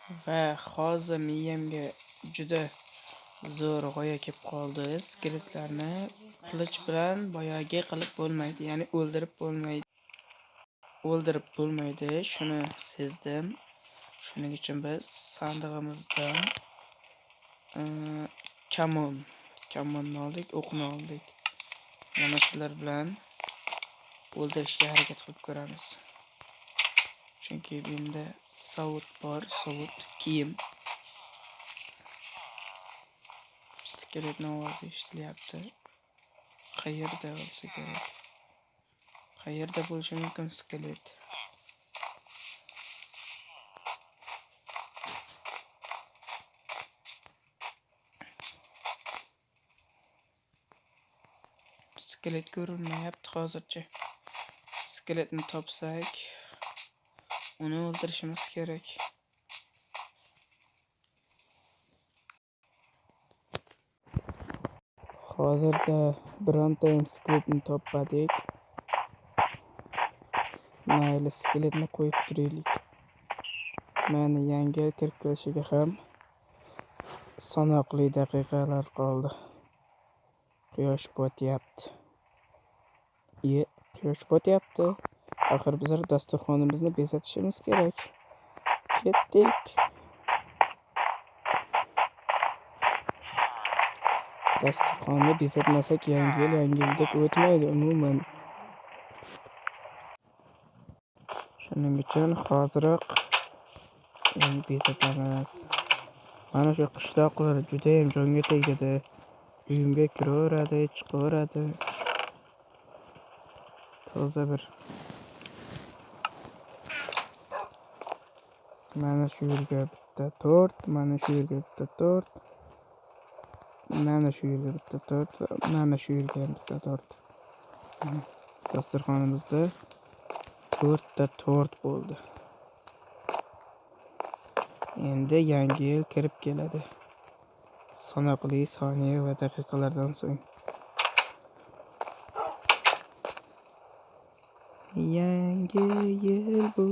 Va hozir miyamga juda zo'r g'oya kelib qoldi. Skeletlarni qilich bilan boyagi qilib bo'lmaydi, ya'ni o'ldirib bo'lmaydi. Shuni sezdim. Shuning uchun biz sandig'imizdan kamonni oldik, o'qni oldik. Mana shular bilan o'ldirishga harakat qilib ko'ramiz. Chunki menda sovut bor, sovut kiyim. Skeletning ovozi eshitilyapti. Qayerda bo'lsa kerak? Qayerda bo'lishi mumkin skelet? Skelet ko'rinmayapti hozircha. Skeletni topsak, uni o'ldirishimiz kerak. Hozirda bironta skeletni topmadik. Mayli, skeletni qo'yib turaylik. Mana yangi kirib kelishiga ham sanoqli daqiqalar qoldi. Quyosh botyapti. Quyosh botyapti. Axir bizlar dasturxonimizni bezatishimiz kerak. Ketdik. Dasturxonni bezatmasak yangi yil deb o'tmaydi umuman. Shuning uchun hoziroq bezatamiz. Mana shu qishloqlar juda ham jonga tegadi. Uyimga kiraveradi, chiqaveradi. Toza bir. Mana shu yerga bitta tort, mana shu yerga bitta tort. Mana shu yerga bitta tort, mana shu yerga bitta tort. Dasturxonimizda 4 ta tort bo'ldi. Endi yangi yil kirib keladi. Sanoqli soniya va daqiqalardan so'ng. Yangi yil bu,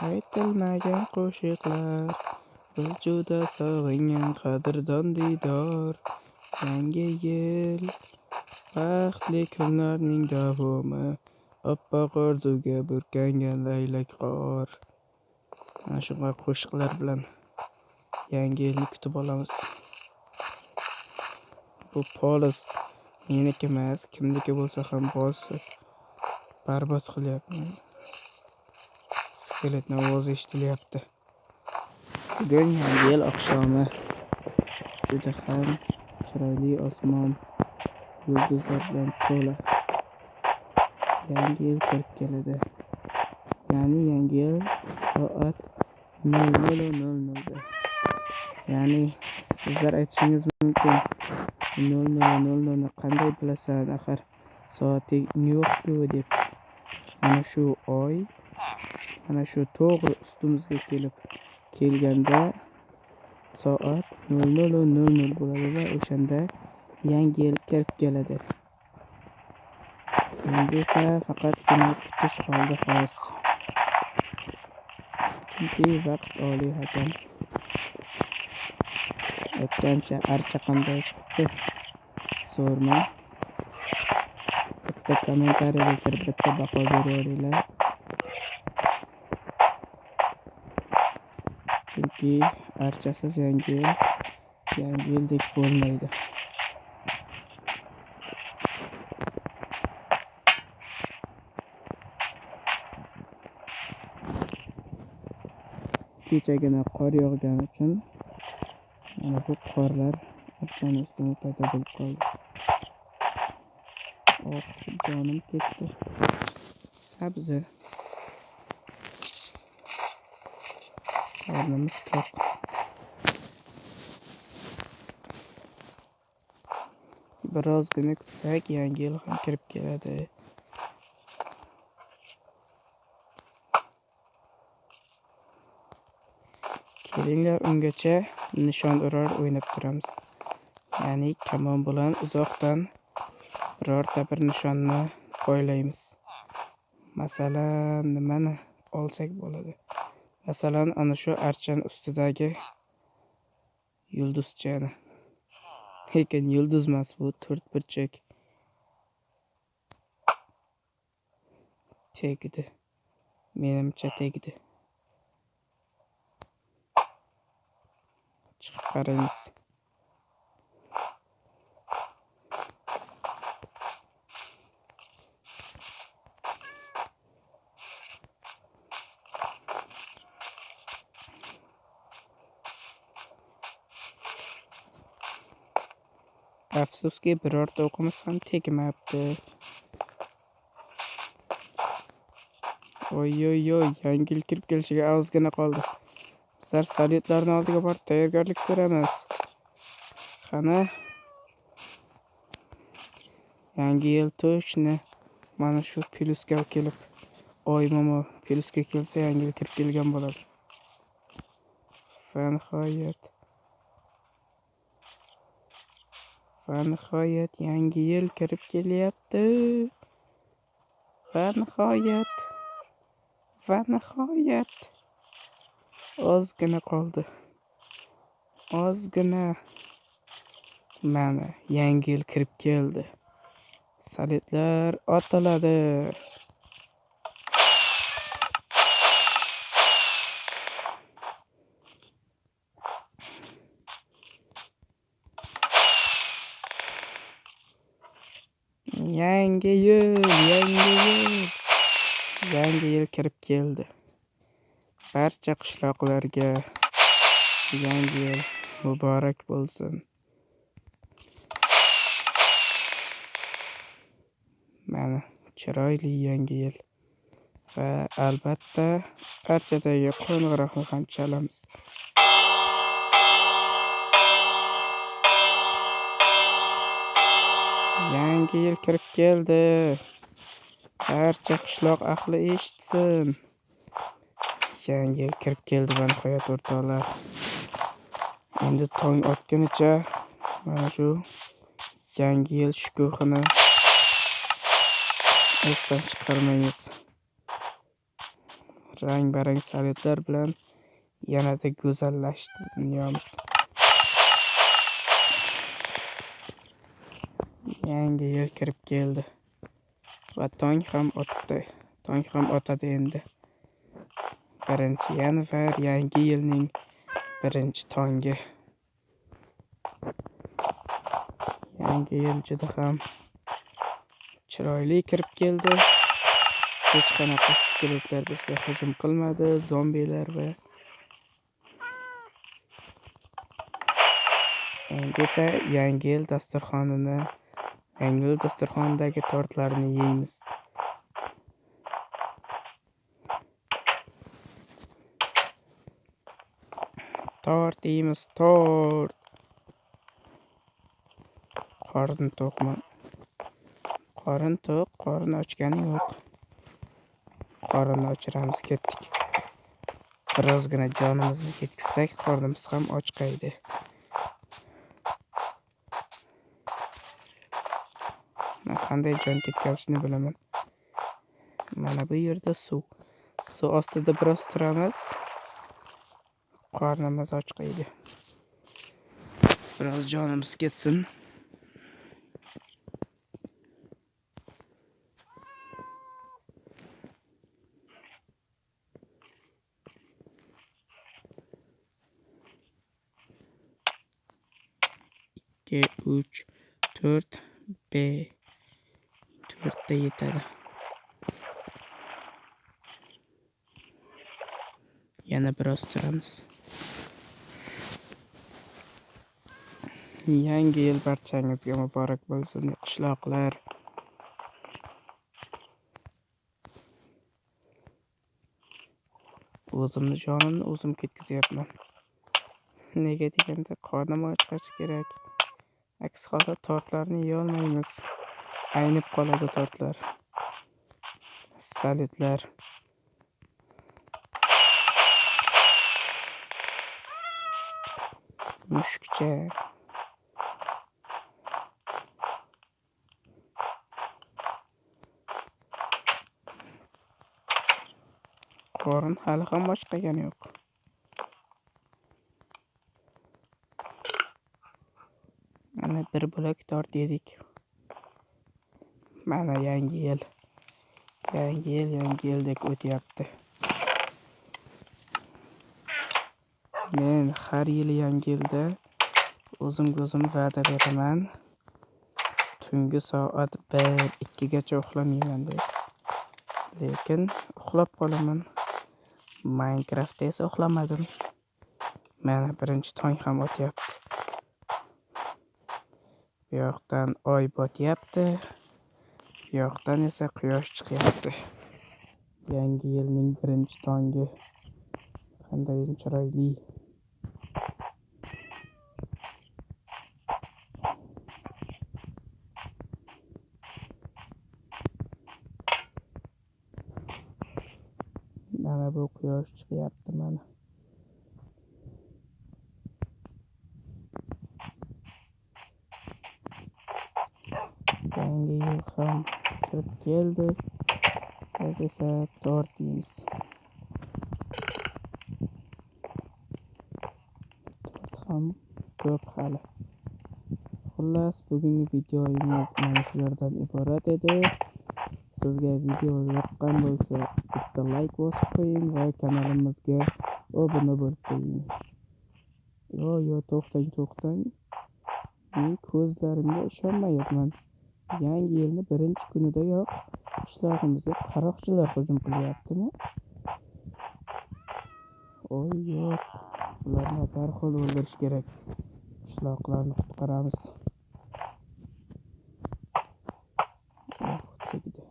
aytilmagan qo'shiqlar, biz juda sog'ingan qadrdon diydor. Yangi yil, baxtli kunlarning davomi, oppoq orzuga burkangan laylak qor. Mana shunday qo'shiqlar bilan yangi yilni kutib olamiz. Bu polis meniki emas, kimniki bo'lsa ham bosib barbod qilyapman. Skeletning ovozi eshitilyapti. Bugun yangi yil oqshomi. Juda ham chiroyli osmon, yulduzlar bilan to'la. Yangi yil kirib keladi. Ya'ni yangi yil soat 00:00 da. Ya'ni sizlar aytishingiz mumkin, 00:00 ni qanday bilasan, axir soating yo'q-ku deb. Mana shu oy, mana shu to'g'ri ustimizga kelganda soat 00:00 bo'ladi va o'shanda yangi yil kirib keladi. Endi esa faqatgina kutish qoldi xolos. Chunki vaqt oliy hakam aytgancha archa qanday chiqibdi? Zo'rmi? Bitta kommentariyaga kirib bitta baho beringlar. Chunki archasiz yangi yildek bo'lmaydi. Kechagina qor yog'gani uchun mana bu qorlar archaning ustida paydo bo'lib qoldi. Jonim ketdi. Sabzi. Qornimiz to'q. Birozgina kutsak yangi yil ham kirib keladi. Kelinglar ungacha nishon urar o'ynab turamiz. Ya'ni kamon bilan uzoqdan birorta bir nishonni poylaymiz. Masalan, nimani olsak bo'ladi? Masalan, ana shu archan ustidagi yulduzchani. Lekin yulduz emas, bu to'rtburchak. Tegdi. Menimcha tegdi. Chiqib qaraymiz. Afsuski, birorta o'qimiz ham tegmabdi. Oy, yangi yil kirib kelishiga ozgina qoldi. Bizlar salyutlarning oldiga borib tayyorgarlik ko'ramiz. Qani, yangi yil to'shni mana shu Pilusga kelib, oy momo Pilusga kelsa yangi yil kirib kelgan bo'ladi. Va nihoyat yangi yil kirib kelyapti. Va nihoyat ozgina qoldi. Ozgina. Mana yangi yil kirib keldi. Salyutlar otiladi. Yangi yil kirib keldi. Barcha qishloqlarga yangi yil muborak bo'lsin. Mana chiroyli yangi yil. Va albatta barchadagi qo'ng'iroqni ham chalamiz. Yangi yil kirib keldi. Barcha qishloq ahli eshitsin. Yangi yil kirib keldi va nihoyat o'rtoqlar. Endi tong otgunicha mana shu yangi yil shukuhini esdan chiqarmaymiz. Rang-barang salyutlar bilan yanada go'zallashdi dunyomiz. Yangi yil kirib keldi. Va tong ham otdi. Tong ham otadi endi. 1 yanvar yangi yilning birinchi tongi. Yangi yil juda ham chiroyli kirib keldi. Hech qanaqa skeletlar bizga hujum qilmadi, zombilar va endi esa yangi yil dasturxonidagi tortlarni yeymiz. Tort yeymiz, tort. Qorin to'qmi? Qorin to'q, qorin ochgani yo'q. Qorinni ochiramiz, ketdik. Birozgina jonimizni yetkazsak, qornimiz ham ochqaydi. Men qanday jon ketkazishni bilaman. Mana bu yerda suv. Suv ostida biroz turamiz. Qornimiz ochqaydi. Biroz jonimiz ketsin. Ikki, 3, 4, B. 4 yetadi. Yana biroz turamiz. Yangi yil barchangizga muborak bo'lsin, qishloqlar. O'zimni jonimni o'zim ketkazyapman. Nega deganda qornim ochqachi kerak. Aks holda tortlarni yeyolmaymiz. Aynib qoladi tortlar. Salyutlar. Mushukcha. qorin hali ham boshqagani yo'q. Mana bir bo'lak tort yedik. Mana yangi yildek o'tyapti. Men har yili yangi yilda o'zim va'da beraman. Tungi soat 1-2 gacha uxlamayman deb. Lekin uxlab qolaman. Minecraftda esa uxlamadim. Mana birinchi tong ham o'tyapti. Bu yoqdan oy botyapti. Bu yoqdan esa quyosh chiqyapti. Yangi yilning birinchi tongi qanday chiroyli. Mana bu quyosh chiqyapti mana. Yangi yil ham kirib keldi. Biz esa tort yeymiz. Tort ham ko'p hali. Xullas, bugungi videomiz mana shulardan iborat edi. Sizga video yoqqan bo'lsa, bitta like bosib qo'ying va kanalimizga obuna bo'lib qo'ying. Yo, to'xtang. Men ko'zlarimga ishonmayapman. Yangi yilni birinchi kunidayoq qishlog'imizga qaroqchilar hujum qilyaptimi? Yo'q. Ularni darhol o'ldirish kerak. Qishloqlarni qutqaramiz. Tegdi.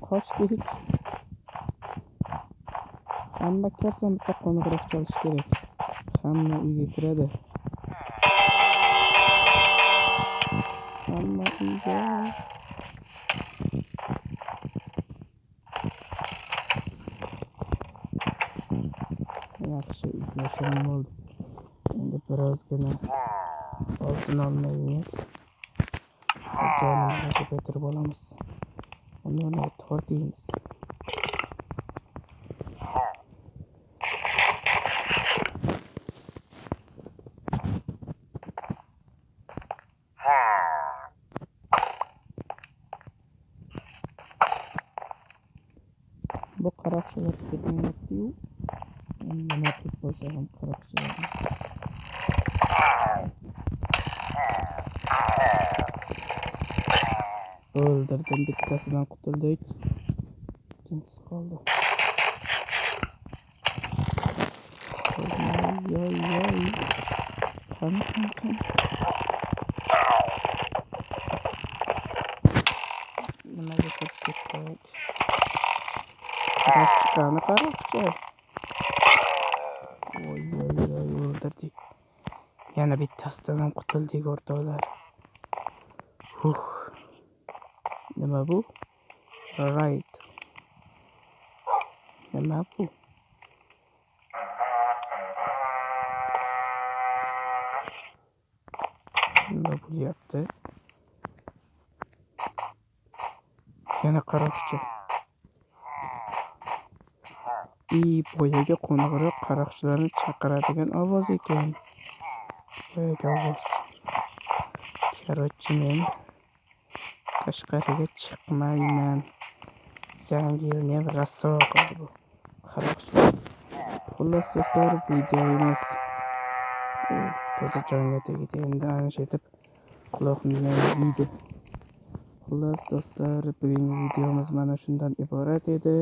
Qochdik. Hamma kirsa bitta qo'ng'iroq chalish kerak. Hamma uyga kiradi. Hamma uyga. Yaxshi yashirin bo'ldi. Endi birozgina oltin olmaymiz. Jonimizni ko'paytirib olamiz. Uni tortiymiz. Bu qaroqchilar ketmayapti-yu. Nima qilib bo'lsa ham qaroqchilar. O'ldirdim, bittasidan qutuldik. Ikkinchisi qoldi. Qani. Nimaga ketdik? Qaroqchi. O'ldirdik. Yana bittasidan ham qutuldik o'rtoqlar. Nima bu? Raid. Nima bu? Nima bo'lyapti? Yana qaroqchi. Boyaga qo'ng'iroq qaroqchilarni chaqiradigan ovoz ekan. Boyaga ovoz. Korotchi, men tashqariga chiqmayman. Yangi yilni ham raso qildi bu qaroqchilar. Xullas do'stlar, videomiz toza jonga tegdi. Endi ancha quloqni yeydi. Xullas do'stlar, bugungi videomiz mana shundan iborat edi.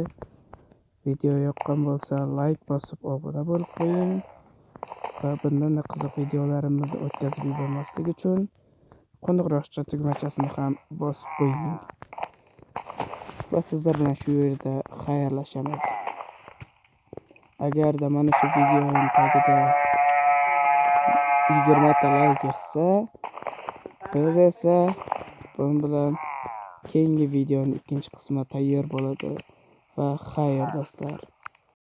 Video yoqqan bo'lsa like bosib obuna bo'lib qo'ying va bundan qiziq videolarimizni o'tkazib yubormaslik uchun qo'ng'iroqcha tugmachasini ham bosib qo'ying. Va sizlar bilan shu yerda xayrlashamiz. Agarda mana shu videoning tagida 20 ta like yig'sa, biz esa bunun bilan keyingi videoning ikkinchi qismi tayyor bo'ladi. Va xayr do'stlar.